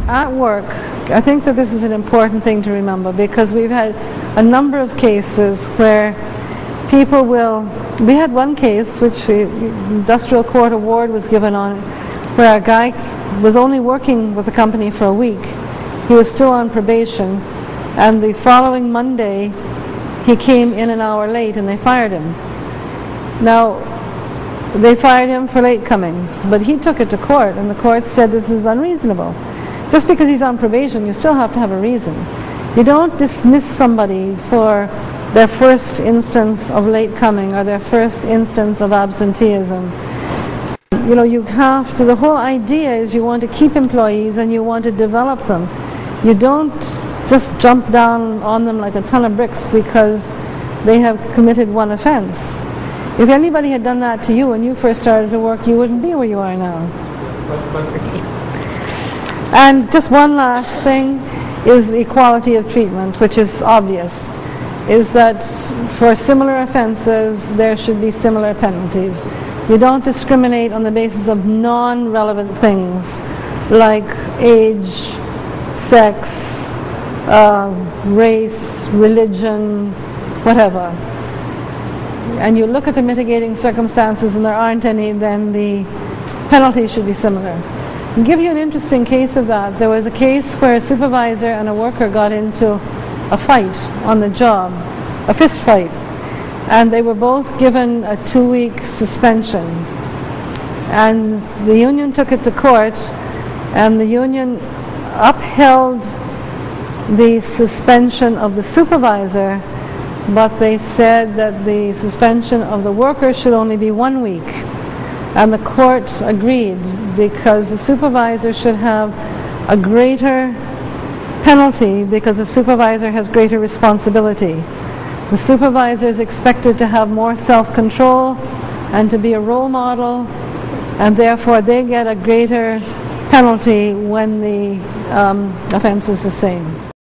at work, I think that this is an important thing to remember, because we've had a number of cases where people will, we had one case which the Industrial Court Award was given on, where a guy was only working with the company for a week. He was still on probation, and the following Monday he came in an hour late and they fired him. Now, they fired him for late coming, but he took it to court, and the court said this is unreasonable. Just because he's on probation, you still have to have a reason. You don't dismiss somebody for their first instance of late coming or their first instance of absenteeism. You know, you have to, the whole idea is you want to keep employees and you want to develop them. You don't just jump down on them like a ton of bricks because they have committed one offense. If anybody had done that to you when you first started to work, you wouldn't be where you are now. And just one last thing is equality of treatment, which is obvious, is that for similar offenses there should be similar penalties. You don't discriminate on the basis of non-relevant things like age, sex, race, religion, whatever. And you look at the mitigating circumstances and there aren't any, then the penalty should be similar. I'll give you an interesting case of that. There was a case where a supervisor and a worker got into a fight on the job, a fist fight, and they were both given a 2-week suspension. And the union took it to court, and the union upheld the suspension of the supervisor, but they said that the suspension of the worker should only be 1 week. And the court agreed, because the supervisor should have a greater penalty because the supervisor has greater responsibility. The supervisor is expected to have more self-control and to be a role model, and therefore they get a greater penalty when the offense is the same.